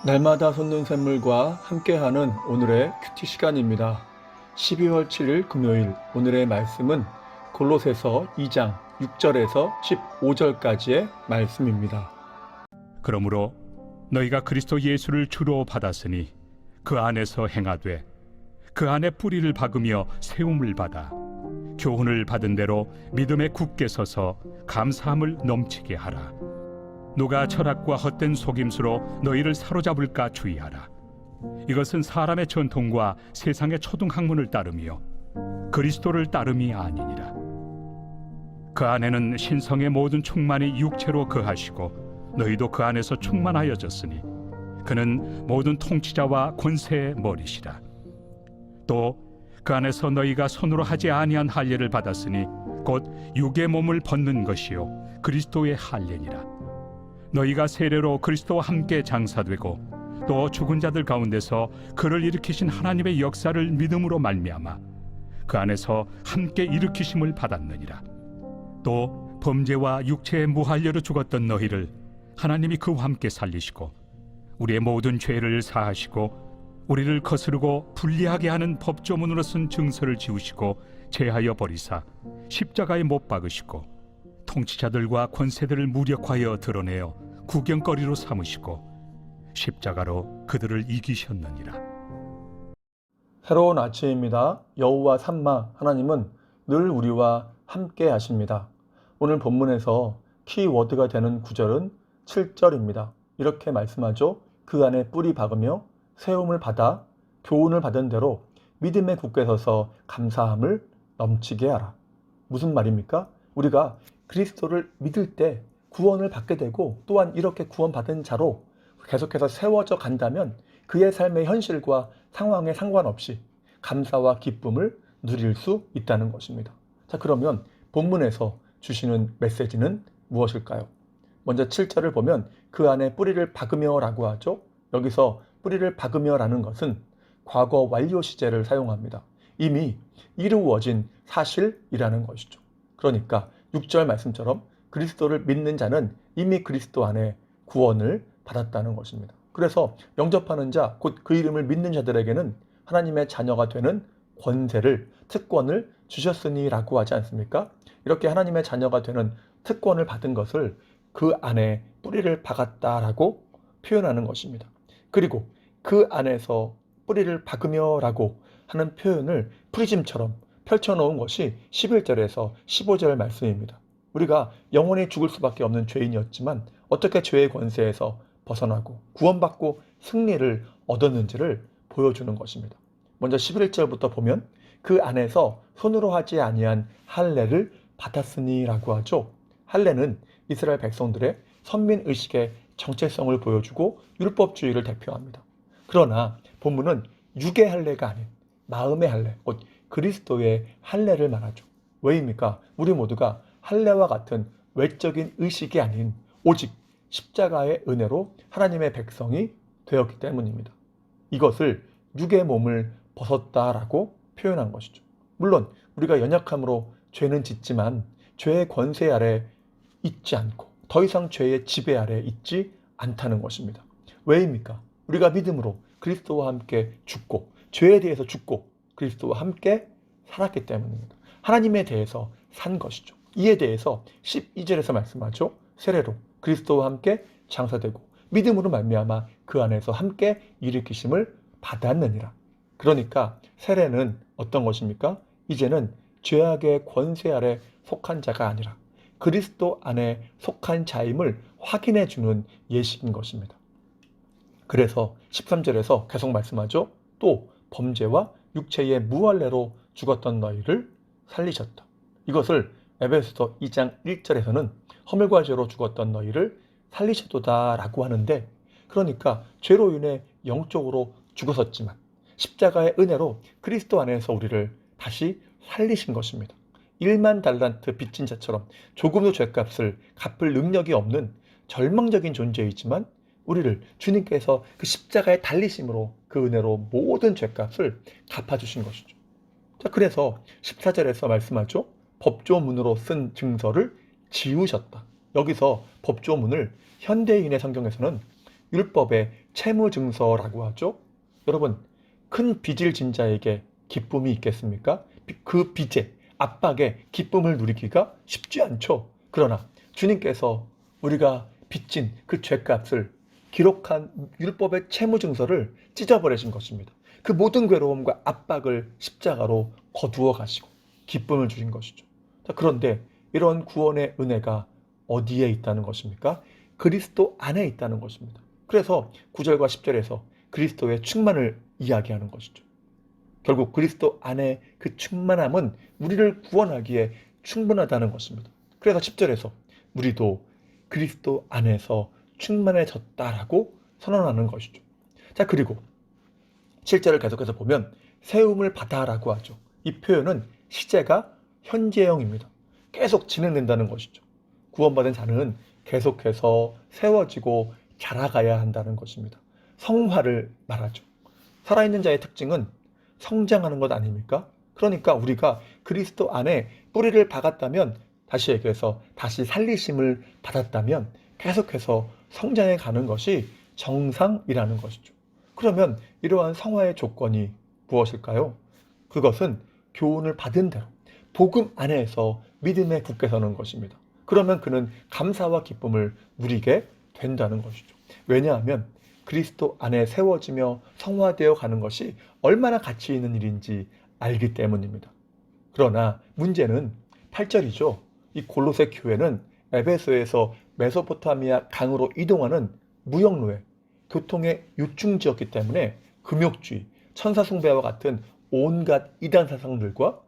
날마다 솟는 샘물과 함께하는 오늘의 큐티 시간입니다. 12월 7일 금요일 오늘의 말씀은 골로새서 2장 6절에서 15절까지의 말씀입니다. 그러므로 너희가 그리스도 예수를 주로 받았으니 그 안에서 행하되 그 안에 뿌리를 박으며 세움을 받아 교훈을 받은 대로 믿음에 굳게 서서 감사함을 넘치게 하라. 누가 철학과 헛된 속임수로 너희를 사로잡을까 주의하라. 이것은 사람의 전통과 세상의 초등학문을 따르며 그리스도를 따름이 아니니라. 그 안에는 신성의 모든 충만이 육체로 거하시고 너희도 그 안에서 충만하여졌으니 그는 모든 통치자와 권세의 머리시라. 또 그 안에서 너희가 손으로 하지 아니한 할례를 받았으니 곧 육의 몸을 벗는 것이요 그리스도의 할례니라. 너희가 세례로 그리스도와 함께 장사되고 또 죽은 자들 가운데서 그를 일으키신 하나님의 역사를 믿음으로 말미암아 그 안에서 함께 일으키심을 받았느니라. 또 범죄와 육체의 무할례로 죽었던 너희를 하나님이 그와 함께 살리시고 우리의 모든 죄를 사하시고 우리를 거스르고 불리하게 하는 법조문으로 쓴 증서를 지우시고 제하여 버리사 십자가에 못 박으시고 통치자들과 권세들을 무력하여 드러내어 구경거리로 삼으시고 십자가로 그들을 이기셨느니라. 새로운 아침입니다. 여호와 삼마 하나님은 늘 우리와 함께 하십니다. 오늘 본문에서 키워드가 되는 구절은 7절입니다. 이렇게 말씀하죠. 그 안에 뿌리 박으며 세움을 받아 교훈을 받은 대로 믿음에 굳게 서서 감사함을 넘치게 하라. 무슨 말입니까? 우리가 그리스도를 믿을 때 구원을 받게 되고 또한 이렇게 구원받은 자로 계속해서 세워져 간다면 그의 삶의 현실과 상황에 상관없이 감사와 기쁨을 누릴 수 있다는 것입니다. 자, 그러면 본문에서 주시는 메시지는 무엇일까요? 먼저 7절을 보면 그 안에 뿌리를 박으며 라고 하죠. 여기서 뿌리를 박으며 라는 것은 과거 완료 시제를 사용합니다. 이미 이루어진 사실이라는 것이죠. 그러니까 6절 말씀처럼 그리스도를 믿는 자는 이미 그리스도 안에 구원을 받았다는 것입니다. 그래서 영접하는 자, 곧 그 이름을 믿는 자들에게는 하나님의 자녀가 되는 권세를, 특권을 주셨으니 라고 하지 않습니까? 이렇게 하나님의 자녀가 되는 특권을 받은 것을 그 안에 뿌리를 박았다라고 표현하는 것입니다. 그리고 그 안에서 뿌리를 박으며 라고 하는 표현을 프리즘처럼 펼쳐놓은 것이 11절에서 15절 말씀입니다. 우리가 영원히 죽을 수밖에 없는 죄인이었지만 어떻게 죄의 권세에서 벗어나고 구원받고 승리를 얻었는지를 보여주는 것입니다. 먼저 11절부터 보면 그 안에서 손으로 하지 아니한 할례를 받았으니 라고 하죠. 할례는 이스라엘 백성들의 선민의식의 정체성을 보여주고 율법주의를 대표합니다. 그러나 본문은 육의 할례가 아닌 마음의 할례, 곧 그리스도의 할례를 말하죠. 왜입니까? 우리 모두가 할례와 같은 외적인 의식이 아닌 오직 십자가의 은혜로 하나님의 백성이 되었기 때문입니다. 이것을 육의 몸을 벗었다라고 표현한 것이죠. 물론 우리가 연약함으로 죄는 짓지만 죄의 권세 아래 있지 않고 더 이상 죄의 지배 아래 있지 않다는 것입니다. 왜입니까? 우리가 믿음으로 그리스도와 함께 죽고 죄에 대해서 죽고 그리스도와 함께 살았기 때문입니다. 하나님에 대해서 산 것이죠. 이에 대해서 12절에서 말씀하죠. 세례로 그리스도와 함께 장사되고 믿음으로 말미암아 그 안에서 함께 일으키심을 받았느니라. 그러니까 세례는 어떤 것입니까? 이제는 죄악의 권세 아래 속한 자가 아니라 그리스도 안에 속한 자임을 확인해 주는 예식인 것입니다. 그래서 13절에서 계속 말씀하죠. 또 범죄와 육체의 무할례로 죽었던 너희를 살리셨다. 이것을 에베소서 2장 1절에서는 허물과 죄로 죽었던 너희를 살리셨도다 라고 하는데, 그러니까 죄로 인해 영적으로 죽었었지만 십자가의 은혜로 그리스도 안에서 우리를 다시 살리신 것입니다. 1만 달란트 빚진 자처럼 조금도 죄값을 갚을 능력이 없는 절망적인 존재이지만 우리를 주님께서 그 십자가의 달리심으로 그 은혜로 모든 죄값을 갚아주신 것이죠. 자, 그래서 14절에서 말씀하죠. 법조문으로 쓴 증서를 지우셨다. 여기서 법조문을 현대인의 성경에서는 율법의 채무증서라고 하죠. 여러분, 큰 빚을 진 자에게 기쁨이 있겠습니까? 그 빚에, 압박에 기쁨을 누리기가 쉽지 않죠. 그러나 주님께서 우리가 빚진 그 죄값을 기록한 율법의 채무증서를 찢어버리신 것입니다. 그 모든 괴로움과 압박을 십자가로 거두어 가시고 기쁨을 주신 것이죠. 자, 그런데 이런 구원의 은혜가 어디에 있다는 것입니까? 그리스도 안에 있다는 것입니다. 그래서 9절과 10절에서 그리스도의 충만을 이야기하는 것이죠. 결국 그리스도 안에 그 충만함은 우리를 구원하기에 충분하다는 것입니다. 그래서 10절에서 우리도 그리스도 안에서 충만해졌다라고 선언하는 것이죠. 자, 그리고 7절을 계속해서 보면 세움을 받아라고 하죠. 이 표현은 시제가 현재형입니다. 계속 진행된다는 것이죠. 구원받은 자는 계속해서 세워지고 자라가야 한다는 것입니다. 성화를 말하죠. 살아있는 자의 특징은 성장하는 것 아닙니까? 그러니까 우리가 그리스도 안에 뿌리를 박았다면, 다시 얘기해서 다시 살리심을 받았다면 계속해서 성장해 가는 것이 정상이라는 것이죠. 그러면 이러한 성화의 조건이 무엇일까요? 그것은 교훈을 받은 대로 복음 안에서 믿음에 굳게 서는 것입니다. 그러면 그는 감사와 기쁨을 누리게 된다는 것이죠. 왜냐하면 그리스도 안에 세워지며 성화되어 가는 것이 얼마나 가치 있는 일인지 알기 때문입니다. 그러나 문제는 8절이죠. 이 골로새 교회는 에베소에서 메소포타미아 강으로 이동하는 무역로에 교통의 요충지였기 때문에 금욕주의, 천사숭배와 같은 온갖 이단 사상들과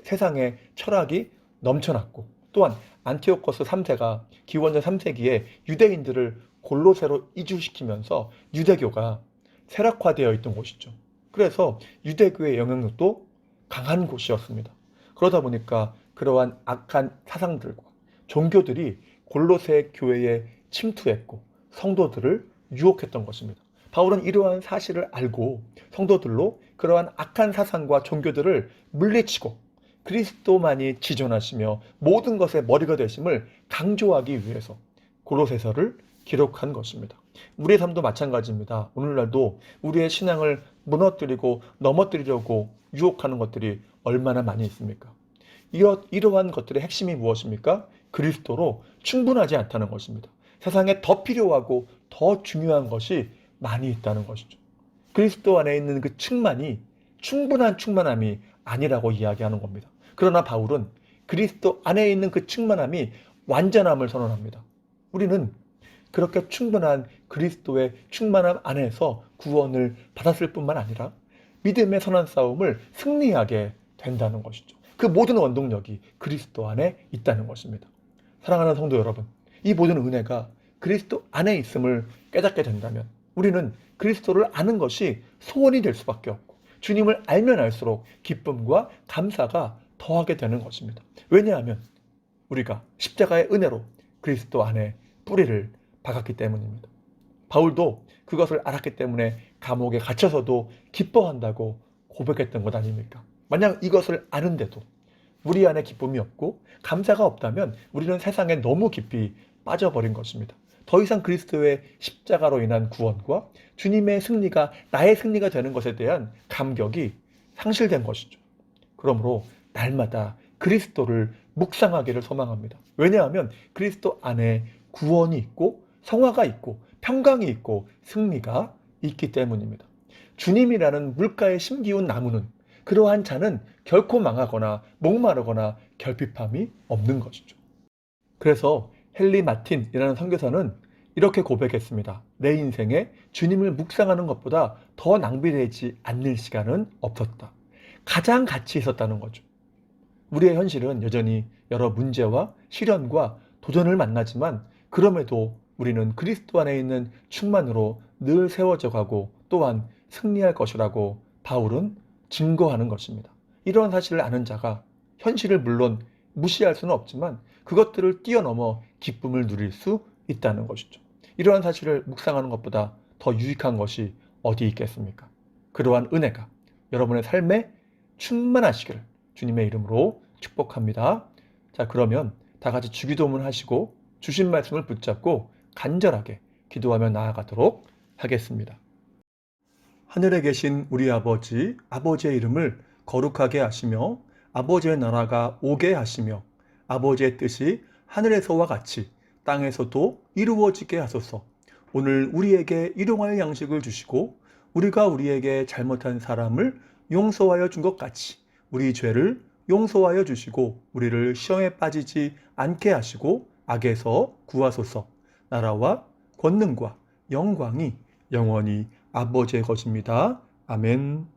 세상의 철학이 넘쳐났고, 또한 안티오코스 3세가 기원전 3세기에 유대인들을 골로새로 이주시키면서 유대교가 세락화되어 있던 곳이죠. 그래서 유대교의 영향력도 강한 곳이었습니다. 그러다 보니까 그러한 악한 사상들과 종교들이 골로새 교회에 침투했고 성도들을 유혹했던 것입니다. 바울은 이러한 사실을 알고 성도들로 그러한 악한 사상과 종교들을 물리치고 그리스도만이 지존하시며 모든 것의 머리가 되심을 강조하기 위해서 골로새서를 기록한 것입니다. 우리의 삶도 마찬가지입니다. 오늘날도 우리의 신앙을 무너뜨리고 넘어뜨리려고 유혹하는 것들이 얼마나 많이 있습니까? 이러한 것들의 핵심이 무엇입니까? 그리스도로 충분하지 않다는 것입니다. 세상에 더 필요하고 더 중요한 것이 많이 있다는 것이죠. 그리스도 안에 있는 그 충만이 충분한 충만함이 아니라고 이야기하는 겁니다. 그러나 바울은 그리스도 안에 있는 그 충만함이 완전함을 선언합니다. 우리는 그렇게 충분한 그리스도의 충만함 안에서 구원을 받았을 뿐만 아니라 믿음의 선한 싸움을 승리하게 된다는 것이죠. 그 모든 원동력이 그리스도 안에 있다는 것입니다. 사랑하는 성도 여러분, 이 모든 은혜가 그리스도 안에 있음을 깨닫게 된다면 우리는 그리스도를 아는 것이 소원이 될 수밖에 없고, 주님을 알면 알수록 기쁨과 감사가 더하게 되는 것입니다. 왜냐하면 우리가 십자가의 은혜로 그리스도 안에 뿌리를 박았기 때문입니다. 바울도 그것을 알았기 때문에 감옥에 갇혀서도 기뻐한다고 고백했던 것 아닙니까? 만약 이것을 아는데도 우리 안에 기쁨이 없고 감사가 없다면 우리는 세상에 너무 깊이 빠져버린 것입니다. 더 이상 그리스도의 십자가로 인한 구원과 주님의 승리가 나의 승리가 되는 것에 대한 감격이 상실된 것이죠. 그러므로 날마다 그리스도를 묵상하기를 소망합니다. 왜냐하면 그리스도 안에 구원이 있고 성화가 있고 평강이 있고 승리가 있기 때문입니다. 주님이라는 물가에 심기운 나무는, 그러한 자는 결코 망하거나 목마르거나 결핍함이 없는 것이죠. 그래서 헨리 마틴이라는 선교사는 이렇게 고백했습니다. 내 인생에 주님을 묵상하는 것보다 더 낭비되지 않는 시간은 없었다. 가장 가치 있었다는 거죠. 우리의 현실은 여전히 여러 문제와 시련과 도전을 만나지만 그럼에도 우리는 그리스도 안에 있는 충만으로 늘 세워져 가고 또한 승리할 것이라고 바울은 증거하는 것입니다. 이러한 사실을 아는 자가 현실을 물론 무시할 수는 없지만 그것들을 뛰어넘어 기쁨을 누릴 수 있다는 것이죠. 이러한 사실을 묵상하는 것보다 더 유익한 것이 어디 있겠습니까? 그러한 은혜가 여러분의 삶에 충만하시기를 주님의 이름으로 축복합니다. 자, 그러면 다 같이 주기도문 하시고 주신 말씀을 붙잡고 간절하게 기도하며 나아가도록 하겠습니다. 하늘에 계신 우리 아버지, 아버지의 이름을 거룩하게 하시며 아버지의 나라가 오게 하시며 아버지의 뜻이 하늘에서와 같이 땅에서도 이루어지게 하소서. 오늘 우리에게 일용할 양식을 주시고 우리가 우리에게 잘못한 사람을 용서하여 준 것 같이 우리 죄를 용서하여 주시고 우리를 시험에 빠지지 않게 하시고 악에서 구하소서. 나라와 권능과 영광이 영원히 아버지의 것입니다. 아멘.